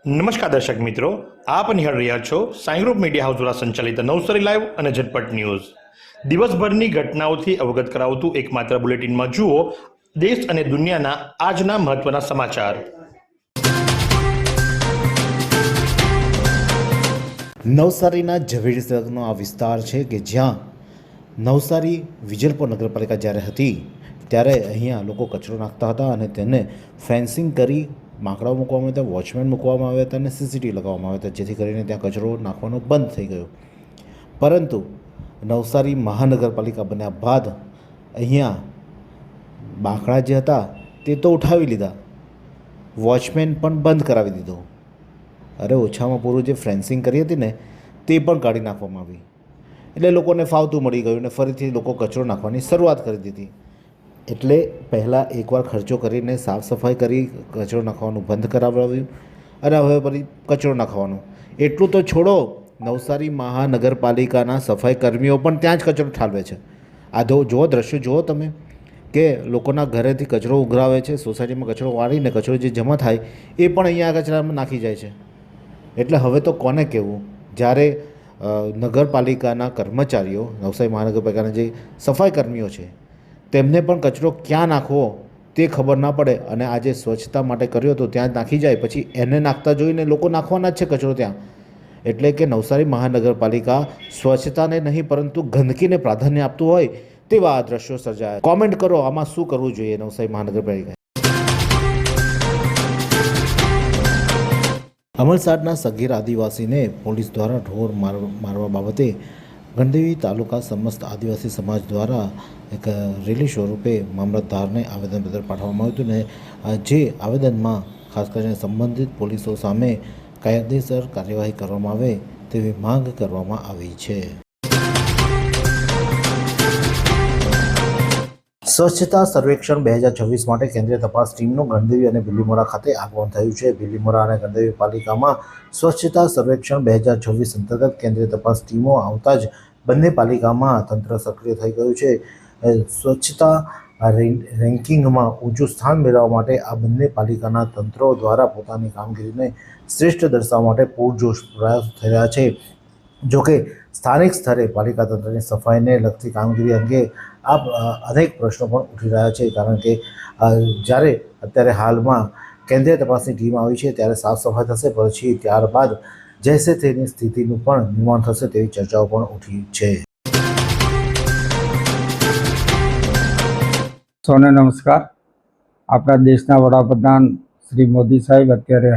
નમસ્કાર દર્શક મિત્રો, આપ નિહાળ રહ્યા છો સાઈ ગ્રુપ મીડિયા હાઉસ દ્વારા સંચાલિત નવસારી લાઈવ અને ઝટપટ ન્યૂઝ. દિવસભરની ઘટનાઓથી અવગત કરાવતું એકમાત્ર બુલેટિનમાં જુઓ દેશ અને દુનિયાના આજના મહત્વના સમાચાર. નવસારીના ઝવેરી સડકનો આ વિસ્તાર છે કે જ્યાં નવસારી વિજલપોર નગરપાલિકા જ્યારે હતી ત્યારે અહીંયા લોકો કચરો નાખતા હતા અને તેને ફેન્સિંગ કરી માંકડાઓ મૂકવામાં આવ્યા હતા, વોચમેન મૂકવામાં આવ્યા હતા અને સીસીટીવી લગાવવામાં આવ્યા હતા, જેથી કરીને ત્યાં કચરો નાખવાનો બંધ થઈ ગયો. પરંતુ નવસારી મહાનગરપાલિકા બન્યા બાદ અહીંયા બાંકડા જે હતા તે તો ઉઠાવી લીધા, વોચમેન પણ બંધ કરાવી દીધો. અરે ઓછામાં પૂરું જે ફેન્સિંગ કરી હતી ને તે પણ કાઢી નાખવામાં આવી. એટલે લોકોને ફાવતું મળી ગયું અને ફરીથી લોકો કચરો નાખવાની શરૂઆત કરી દીધી. એટલે પહેલાં એકવાર ખર્ચો કરીને સાફ સફાઈ કરી કચરો નાખવાનું બંધ કરાવ્યું અને હવે ફરી કચરો નાખવાનું. એટલું તો છોડો, નવસારી મહાનગરપાલિકાના સફાઈ કર્મીઓ પણ ત્યાં જ કચરો ઠાલવે છે. આ જુઓ દ્રશ્યો જુઓ તમે કે લોકોના ઘરેથી કચરો ઉઘરાવે છે, સોસાયટીમાં કચરો વાળીને કચરો જે જમા થાય એ પણ અહીંયા કચરામાં નાખી જાય છે. એટલે હવે તો કોને કહેવું, જ્યારે નગરપાલિકાના કર્મચારીઓ, નવસારી મહાનગરપાલિકાના જે સફાઈ કર્મીઓ છે તેમને પણ કચરો ક્યાં નાખવો તે ખબર ના પડે અને આજે સ્વચ્છતા માટે કર્યો તો ત્યાં જ નાખી જાય, પછી એને નાખતા જોઈને લોકો નાખવાના જ છે કચરો ત્યાં. એટલે કે નવસારી મહાનગરપાલિકા સ્વચ્છતાને નહીં પરંતુ ગંદકીને પ્રાધાન્ય આપતું હોય તેવા આ દ્રશ્યો સર્જાયા. કોમેન્ટ કરો, આમાં શું કરવું જોઈએ નવસારી મહાનગરપાલિકાએ. અમલસાડના સગીર આદિવાસીને પોલીસ દ્વારા ઢોર મારવા બાબતે ગણદેવી તાલુકા સમસ્ત આદિવાસી સમાજ દ્વારા એક રેલી સ્વરૂપે મામલતદારને આવેદનપત્ર પાઠવવામાં આવ્યું હતું ને જે આવેદનમાં ખાસ કરીને સંબંધિત પોલીસો સામે કાયદેસર કાર્યવાહી કરવામાં આવે તેવી માંગ કરવામાં આવી છે. સ્વચ્છતા સર્વેક્ષણ 2026 માટે કેન્દ્રીય તપાસ ટીમનું ગણદેવી અને બિલીમોરા ખાતે આગમન થયું છે. બિલીમોરા અને ગણદેવી પાલિકામાં સ્વચ્છતા સર્વેક્ષણ 2026 અંતર્ગત કેન્દ્રીય તપાસ ટીમો આવતા જ બંને પાલિકામાં તંત્ર સક્રિય થઈ ગયું છે. સ્વચ્છતા રેન્કિંગમાં ઊંચું સ્થાન મેળવવા માટે આ બંને પાલિકાના તંત્રો દ્વારા પોતાની કામગીરીને શ્રેષ્ઠ દર્શાવવા માટે પૂરજોશ પ્રયાસ થઈ રહ્યા છે. જોકે સ્થાનિક સ્તરે પાલિકા તંત્રની સફાઈને લગતી કામગીરી અંગે અનેક પ્રશ્નો પણ ઉઠી રહ્યા છે, કારણ કે જ્યારે અત્યારે હાલમાં કેન્દ્રીય તપાસની ટીમ આવી છે ત્યારે સાફ સફાઈ થશે, પછી ત્યારબાદ જૈસે તેની સ્થિતિનું પણ નિર્માણ થશે તેવી ચર્ચાઓ પણ ઉઠી છે. સૌને નમસ્કાર. આપણા દેશના વડાપ્રધાન શ્રી મોદી સાહેબ અત્યારે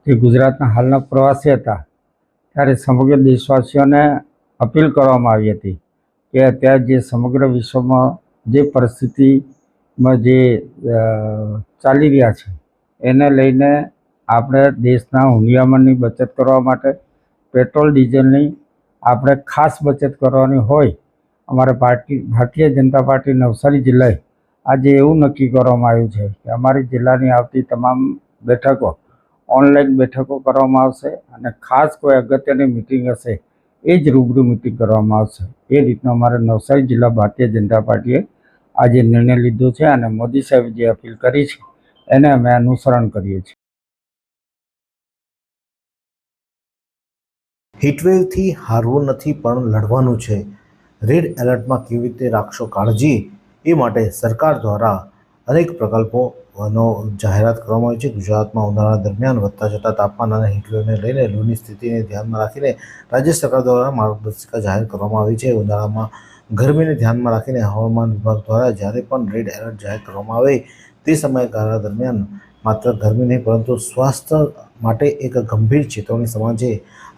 જે ગુજરાતના હાલના પ્રવાસી હતા ત્યારે સમગ્ર દેશવાસીઓને અપીલ કરવામાં આવી હતી કે અત્યારે જે સમગ્ર વિશ્વમાં જે પરિસ્થિતિમાં જે ચાલી રહ્યા છે એને લઈને આપણે દેશના હુંડિયામણની બચત કરવા માટે પેટ્રોલ ડીઝલની આપણે ખાસ બચત કરવાની હોય. અમારે ભારતીય જનતા પાર્ટી નવસારી જિલ્લાએ આજે એવું નક્કી કરવામાં આવ્યું છે કે અમારી જિલ્લાની આવતી તમામ બેઠકો ઓનલાઈન બેઠકો કરવામાં આવશે અને ખાસ કોઈ અગત્યની મિટિંગ હશે એ જ રૂબરૂ મિટિંગ કરવામાં આવશે. એ રીતનો અમારે નવસારી જિલ્લા ભારતીય જનતા પાર્ટીએ આજે નિર્ણય લીધો છે અને મોદી સાહેબે જે અપીલ કરી છે એને અમે અનુસરણ કરીએ છીએ. હીટવેવથી હારવું નથી પણ લડવાનું છે. રેડ એલર્ટમાં કેવી રીતે રાખશો કાળજી, એ માટે સરકાર દ્વારા અનેક પ્રકલ્પોનો જાહેરાત કરવામાં આવી છે. ગુજરાતમાં ઉનાળા દરમિયાન વધતા જતા તાપમાન અને હીટવેવને લઈને લૂની સ્થિતિને ધ્યાનમાં રાખીને રાજ્ય સરકાર દ્વારા માર્ગદર્શિકા જાહેર કરવામાં આવી છે. ઉનાળામાં ગરમીને ધ્યાનમાં રાખીને હવામાન વિભાગ દ્વારા જ્યારે પણ રેડ એલર્ટ જાહેર કરવામાં આવે તે સમયગાળા દરમિયાન માત્ર ગરમી નહીં પરંતુ સ્વાસ્થ્ય માટે એક ગંભીર ચેતવણી સમાન છે.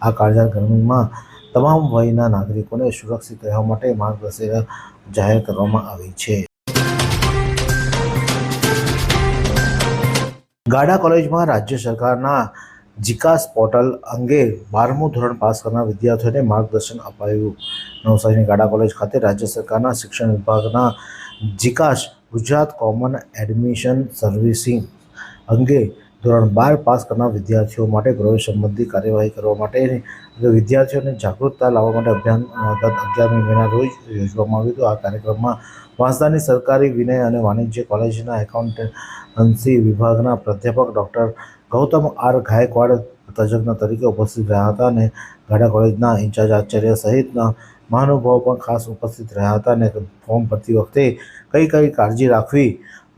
આ કાળઝાળ ગરમીમાં તમામ વયના નાગરિકોને સુરક્ષિત રહેવા માટે માર્ગદર્શિકા જાહેર કરવામાં આવી છે. ગાડા કોલેજમાં રાજ્ય સરકારના જીકાસ પોર્ટલ અંગે 12મું ધોરણ પાસ કરનાર વિદ્યાર્થીઓને માર્ગદર્શન અપાયું. નવસારીની ગાડા કોલેજ ખાતે રાજ્ય સરકારના શિક્ષણ વિભાગના જીકાસ ગુજરાત કોમન એડમિશન સર્વિસિંગ અંગે ધોરણ 12 પાસ કરનાર વિદ્યાર્થીઓ માટે પ્રવેશ સંબંધી કાર્યવાહી કરવા માટે વિદ્યાર્થીઓને જાગૃતતા લાવવા માટે અભિયાન ગત 11મી મેના રોજ યોજવામાં આવ્યું હતું. આ કાર્યક્રમમાં વાંસદાની સરકારી વિનય અને વાણિજ્ય કોલેજના એકાઉન્ટન્સી વિભાગના પ્રાધ્યાપક ડૉક્ટર ગૌતમ આર ગાયકવાડ તજજ્ઞ તરીકે ઉપસ્થિત રહ્યા હતા અને ગાડા કોલેજના ઇન્ચાર્જ આચાર્ય સહિતના મહાનુભાવો પણ ખાસ ઉપસ્થિત રહ્યા હતા અને ફોર્મ ભરતી વખતે કઈ કઈ કાળજી રાખવી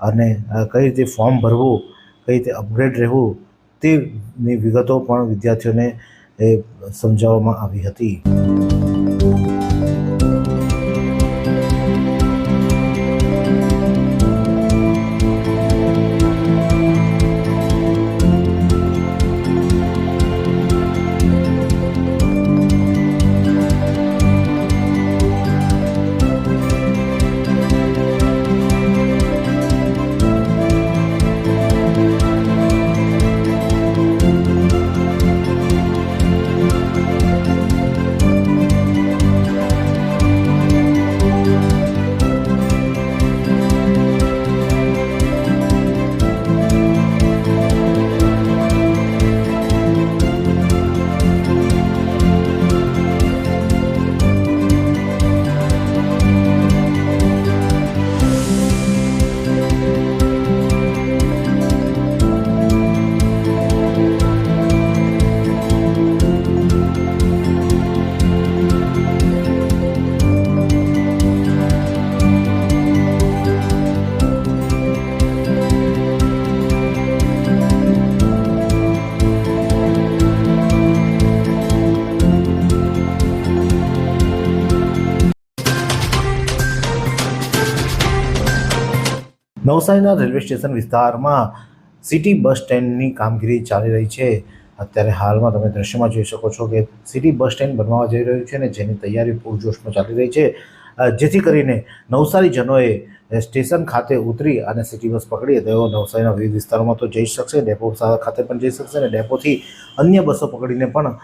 અને કઈ રીતે ફોર્મ ભરવું, કઈ રીતે અપગ્રેડ રહેવું તેની વિગતો પણ વિદ્યાર્થીઓને સમજાવવામાં આવી હતી. નવસારીના રેલવે સ્ટેશન વિસ્તારમાં સિટી બસ સ્ટેન્ડની કામગીરી ચાલી રહી છે. અત્યારે હાલમાં તમે દ્રશ્યમાં જોઈ શકો છો કે સિટી બસ સ્ટેન્ડ બનવા જઈ રહ્યું છે અને જેની તૈયારી પૂરજોશમાં ચાલી રહી છે, જેથી કરીને નવસારીજનોએ સ્ટેશન ખાતે ઉતરી અને સિટી બસ પકડી તેઓ નવસારીના વિવિધ વિસ્તારોમાં તો જઈ શકશે, ડેપો ખાતે પણ જઈ શકશે અને ડેપોથી અન્ય બસો પકડીને પણ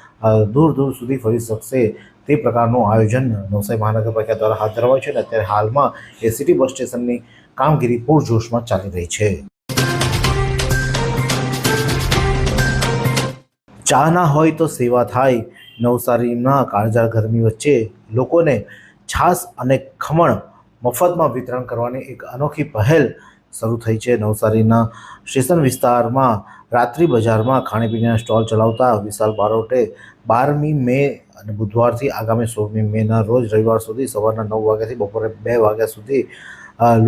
દૂર દૂર સુધી ફરી શકશે. તે પ્રકારનું આયોજન નવસારી મહાનગરપાલિકા દ્વારા હાથ ધરવાયું છે અને અત્યારે હાલમાં એ સિટી બસ સ્ટેશનની કામગીરી પૂરજોશમાં ચાલી રહી છે. ચા ના હોય તો સેવા થાય. નવસારીના કાળઝાળ ગરમી વચ્ચે લોકોને છાશ અને ખમણ મફતમાં વિતરણ કરવાની એક અનોખી પહેલ શરૂ થઈ છે. નવસારીના સ્ટેશન વિસ્તારમાં રાત્રિ બજારમાં ખાણીપીણીના સ્ટોલ ચલાવતા વિશાલ બારોટે 12મી મે અને બુધવારથી આગામી 16મી મેના રોજ રવિવાર સુધી સવારના 9 વાગ્યાથી બપોરે 2 વાગ્યા સુધી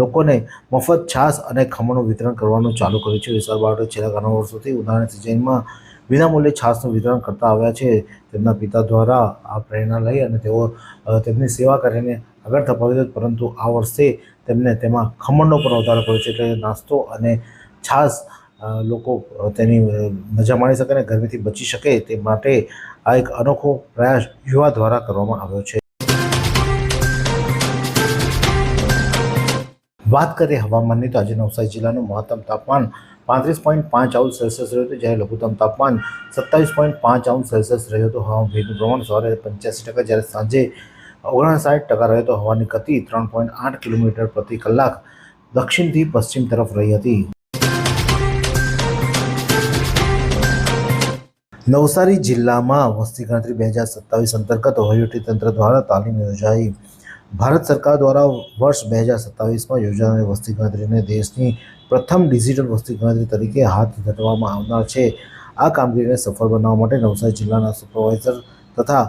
લોકોને મફત છાશ અને ખમણનું વિતરણ કરવાનું ચાલુ કર્યું છે. વિશાલ બારોટે છેલ્લા ઘણા વર્ષોથી ઉનાળાની સિઝનમાં વિનામૂલ્યે છાશનું વિતરણ કરતા આવ્યા છે. તેમના પિતા દ્વારા આ પ્રેરણા લઈ અને તેઓ તેમની સેવા કરીને આગળ ધપાવ્યું હતું, પરંતુ આ વર્ષે તેમને તેમાં ખમણનો પણ વધારો કર્યો છે, એટલે નાસ્તો અને છાશ લોકો તેની મજા માણી શકે અને ગરમીથી બચી શકે તે માટે આ એક અનોખો પ્રયાસ યુવા દ્વારા કરવામાં આવ્યો છે. વાત કરીએ હવામાનની તો આજે નવસારી જિલ્લાનું મહત્તમ તાપમાન 35.5 સેલ્સિયસ રહ્યું હતું, જ્યારે લઘુત્તમ તાપમાન 27.5 સેલ્સિયસ રહ્યું હતું. હવામાન ભેજનું પ્રમાણ સવારે 85%, જ્યારે સાંજે 59% રહ્યો હતો. હવાની ગતિ 3.8 કિલોમીટર પ્રતિ કલાક દક્ષિણથી પશ્ચિમ તરફ રહી હતી. નવસારી જિલ્લામાં વસ્તી ગણતરી 2027 અંતર્ગત વહીવટીતંત્ર દ્વારા તાલીમ યોજાઈ. ભારત સરકાર દ્વારા વર્ષ 2027માં યોજાનારી વસ્તી ગણતરીને દેશની પ્રથમ ડિજિટલ વસ્તી ગણતરી તરીકે હાથ ધરવામાં આવનાર છે. આ કામગીરીને સફળ બનાવવા માટે નવસારી જિલ્લાના સુપરવાઇઝર તથા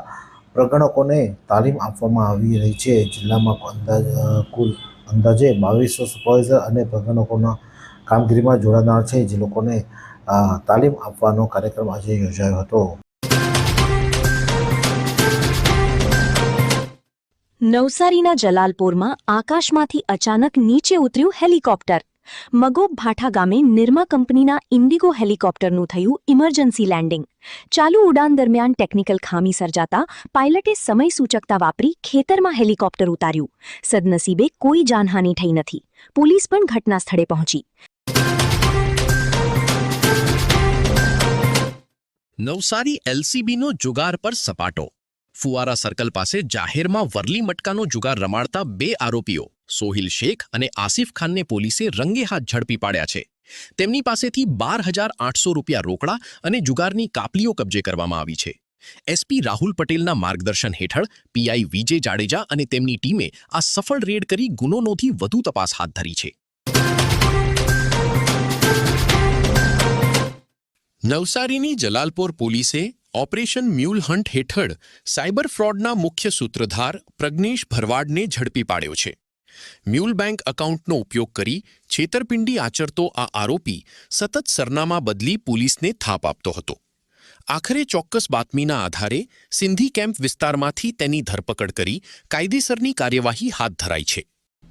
પ્રગણકોને તાલીમ આપવામાં આવી રહી છે. જિલ્લામાં કુલ અંદાજે 2200 સુપરવાઇઝર અને પ્રગણકોના કામગીરીમાં જોડાનાર છે, જે લોકોને તાલીમ આપવાનો કાર્યક્રમ આજે યોજાયો હતો. નવસારીના જલાલપોરમાં આકાશમાંથી અચાનક નીચે ઉતર્યું હેલિકોપ્ટર. મગોબ ભાઠા ગામે નિર્મા કંપનીના ઇન્ડિગો હેલિકોપ્ટરનું થયું ઇમરજન્સી લેન્ડિંગ. ચાલુ ઉડાન દરમિયાન ટેકનિકલ ખામી સર્જાતા પાયલટે સમય સૂચકતા વાપરી ખેતરમાં હેલિકોપ્ટર ઉતાર્યું. સદનસીબે કોઈ જાનહાનિ થઈ નથી. પોલીસ પણ ઘટના સ્થળે પહોંચી. નવસારી એલસીબીનો જુગાર પર સપાટો. ફુવારા સર્કલ પાસે જાહેરમાં વરલી મટકાનો જુગાર રમાડતા 2 આરોપીઓ સોહિલ શેખ અને આસિફ ખાનને પોલીસે રંગે હાથ ઝડપી પાડ્યા છે. તેમની પાસેથી 12,800 રૂપિયા રોકડા અને જુગારની કાપલીઓ કબજે કરવામાં આવી છે. એસપી રાહુલ પટેલના માર્ગદર્શન હેઠળ પીઆઈ વિજય જાડેજા અને તેમની ટીમે આ સફળ રેડ કરી ગુનો નોંધી વધુ તપાસ હાથ ધરી છે. નવસારીની જલાલપોર પોલીસે ઓપરેશન મ્યુલ હન્ટ હેઠળ સાયબર ફ્રોડના મુખ્ય સૂત્રધાર પ્રજ્ઞેશ ભરવાડને ઝડપી પાડ્યો છે. મ્યુલ બેંક એકાઉન્ટનો ઉપયોગ કરી છેતરપિંડી આચરતો આ આરોપી સતત સરનામા બદલી પોલીસને થાપ આપતો હતો. આખરે ચોક્કસ બાતમીના આધારે સિંધી કેમ્પ વિસ્તારમાંથી તેની ધરપકડ કરી કાયદેસરની કાર્યવાહી હાથ ધરાઈ છે.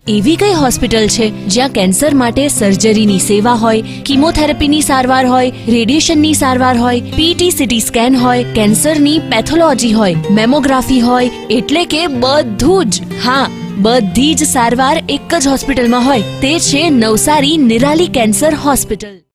એવી કઈ હોસ્પિટલ છે જ્યાં કેન્સર માટે સર્જરીની સેવા હોય, કીમોથેરાપીની સારવાર હોય, રેડિયેશનની સારવાર હોય, પીટી સીટી સ્કેન હોય, કેન્સરની પેથોલોજી હોય, મેમોગ્રાફી હોય, એટલે કે બધું જ. હા, બધી જ સારવાર એક જ હોસ્પિટલમાં હોય. તે છે નવસારી નિરાલી કેન્સર હોસ્પિટલ.